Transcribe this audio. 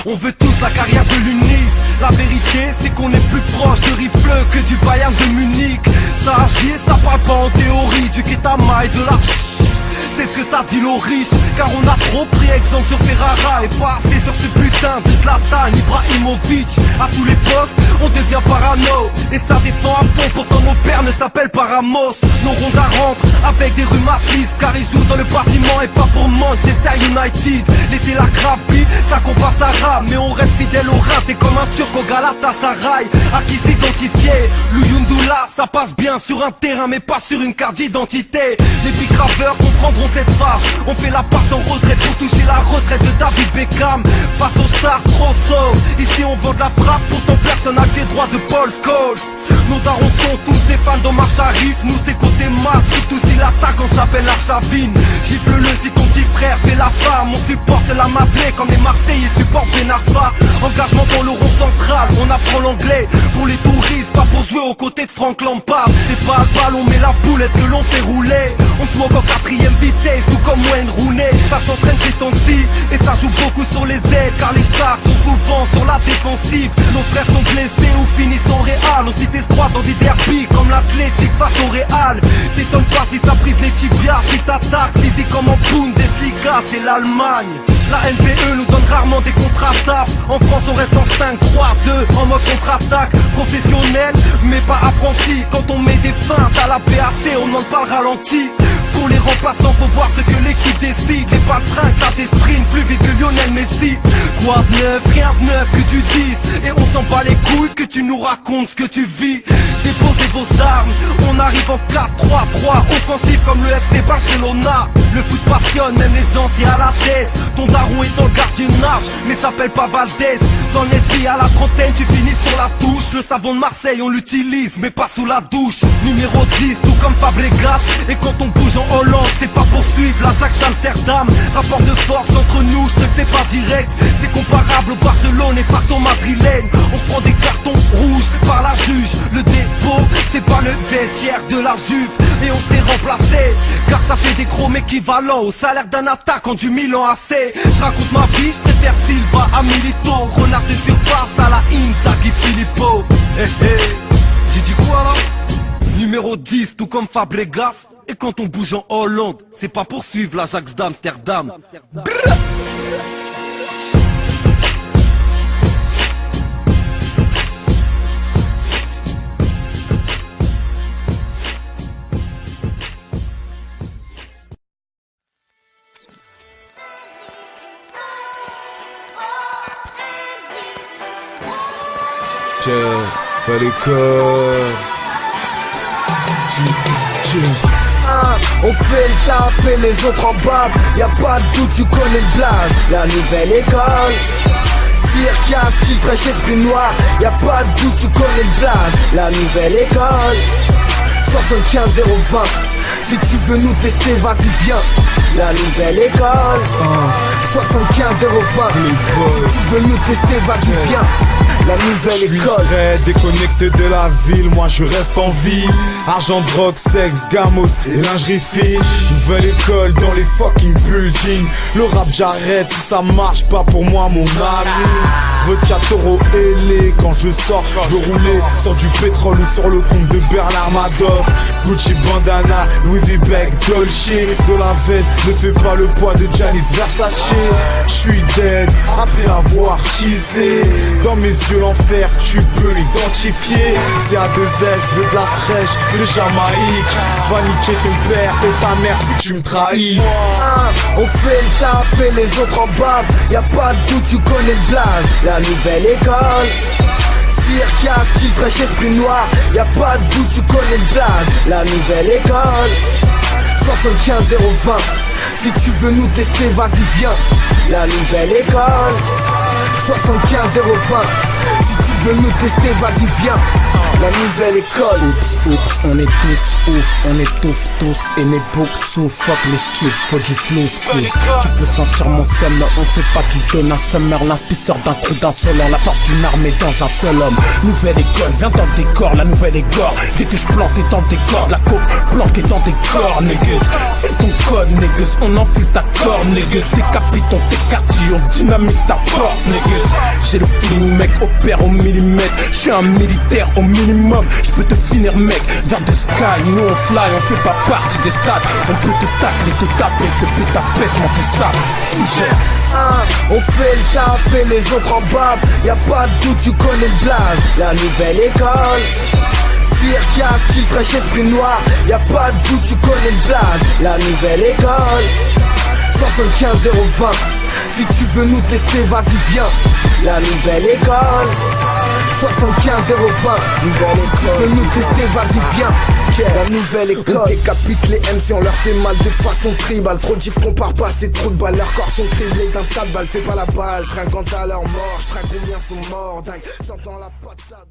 On veut tous la carrière de l'Unis. La vérité c'est qu'on est plus proche de Rifle que du Bayern de Munich. Ça agit et ça parle pas en théorie du Ketama et de la c'est ce que ça dit l'eau riche. Car on a trop pris exemple sur Ferrara et pas assez sur ce putain de Zlatan Ibrahimovic. À tous les postes on devient parano et ça défend à fond. Pourtant nos pères ne s'appellent pas Ramos. Nos rondas rentrent avec des rhumatismes car ils jouent dans le bâtiment et pas pour Manchester United. L'été la grave vie, ça compense à rame. Mais on reste fidèle au rap. T'es comme un turc au Galatasaray. À qui s'identifier, Luyundula ça passe bien sur un terrain mais pas sur une carte d'identité. Les big rappeurs comprendront cette phase. On fait la passe en retrait pour toucher la retraite de David Beckham. Face aux stars trop sauves. Ici on vend de la frappe, pourtant personne n'a les droits de Paul Scholes. Nos darons sont tous des fans d'Omar Sharif. Nous c'est côté mat, surtout si l'attaque on s'appelle l'Archavine. Gifle-le si ton petit frère fait la femme. On supporte la Mablé comme les Marseillais supportent Benarfa. Engagement dans le rond central, on apprend l'anglais pour les touristes, pas pour jouer aux côtés de Frank Lampard. C'est pas le ballon mais la boulette que l'on fait rouler. On se moque en quatrième vitesse, tout comme Wayne Rooney. Ça s'entraîne ces temps-ci et ça joue beaucoup sur les ailes. Car les stars sont souvent sur la défensive. Nos frères sont blessés ou finissent en Real. On cite escroît dans des derbies comme l'Athletic face au Real. T'étonnes pas si ça brise les tibias. Si t'attaques physique comme en Bundesliga, c'est l'Allemagne. La NPE nous donne rarement des contre-attaques. En France on reste en 5-3-2 en mode contre-attaque. Professionnel mais pas apprenti. Quand on met des feintes à la PAC on demande pas le ralenti. Pour les remplaçants faut voir ce que l'équipe décide. Les patrins tapent des sprints plus vite que Lionel Messi. Quoi de neuf, rien de neuf que tu dises. Et on s'en bat les couilles que tu nous racontes ce que tu vis. Déposez vos armes, on arrive en 4-3-3. Offensif comme le FC Barcelona. Le foot passionne même les anciens à la thèse. Ton daron est dans le gardiennage mais s'appelle pas Valdez. Dans l'esprit à la trentaine tu finis sur la touche. Le savon de Marseille on l'utilise mais pas sous la douche. Numéro 10 tout comme Fabregas. Et quand on bouge en Hollande c'est pas pour suivre l'Ajax d'Amsterdam. Rapport de force entre nous je te fais pas direct. C'est comparable au Barcelone et par son madrilène. On se prend des cartons rouges par la juge. Le dépôt c'est pas le vestiaire de la Juve. Et on se fait remplacer car ça fait des chromes équivalents au salaire d'un attaquant du Milan AC. Je raconte ma vie, je préfère Silva à Milito. Renard de surface à la Inzaghi Filippo. J'ai dit quoi là? Numéro 10 tout comme Fabregas. Et quand on bouge en Hollande c'est pas pour suivre l'Ajax d'Amsterdam. Pas l'école. On fait le taf et les autres en bavent. Y'a pas de doute, tu connais le blaze. La nouvelle école. Circas, style fraîche, esprit noir. Y'a pas de doute, tu connais le blaze. La nouvelle école. 75 020. Si tu veux nous tester, vas-y viens. La nouvelle école. 75 020. Si tu veux nous tester, vas-y viens. La nouvelle école. Je suis très déconnecté de la ville, moi je reste en vie. Argent, drogue, sexe, gamos et lingerie fine. Nouvelle école dans les fucking buildings. Le rap j'arrête si ça marche pas pour moi mon ami. Vodka Toro ailé, quand je sors, je veux rouler sur du pétrole ou sur le compte de Bernard Madoff. Gucci bandana, Louis V Bag, Dolce. De la veine, ne fais pas le poids de Giannis Versace. Je suis dead après avoir cheesé. Dans mes yeux l'enfer, tu peux l'identifier. C'est A2S, veux de la fraîche, de Jamaïque. Va niquer ton père et ta mère si tu me trahis. On fait le taf et les autres en bavent. Y'a pas de doute, tu connais le blaze. La nouvelle école. Circas, style fraîche, esprit noir. Y'a pas de doute, tu connais le blaze. La nouvelle école. 75 020. Si tu veux nous tester, vas-y viens. La nouvelle école. 75 020. Si tu veux nous tester, vas-y viens. La nouvelle école. Oups, on est tous ouf, on étouffe tous et mes books souffrent. Fuck les stups, faut du flou squeeze. Tu peux sentir mon seum, on fait pas du don un summer. L'inspisseur d'un coup d'un seul homme, la force d'une armée dans un seul homme. Nouvelle école, viens dans le décor, la nouvelle est gore. Dès que je plante et dans des cordes, la coke planquée dans des corps, niggas. Fais ton code, niggas, on enfile ta corde, niggas. Décapitons tes quartiers, on dynamite ta porte, niggas. J'ai le feeling, mec, opère au millimètre. J'suis un militaire au minimum, j'peux te finir, mec. Vers the sky, nous on fly, on fait pas partie des stades. On peut te tacler, te taper, te péter ta pète, monter ça, fougère. On fait le taf et les autres en bavent. Y'a pas de doute, tu connais le blaze. La nouvelle école. Circas, style fraîche, esprit noir. Y'a pas de doute, tu connais le blaze. La nouvelle école. 75-020. Si tu veux nous tester, vas-y viens. La nouvelle école. 75-020. Nouvelle école. Si tu veux nous tester, vas-y viens. La nouvelle école. On décapite les MC, on leur fait mal de façon tribale. Trop d'if qu'on part pas, c'est trop de balles. Leurs corps sont criblés d'un tas de balles. Fais pas la balle, trinquant à leur mort. J'trinque combien sont morts, dingue. Sentant la patate.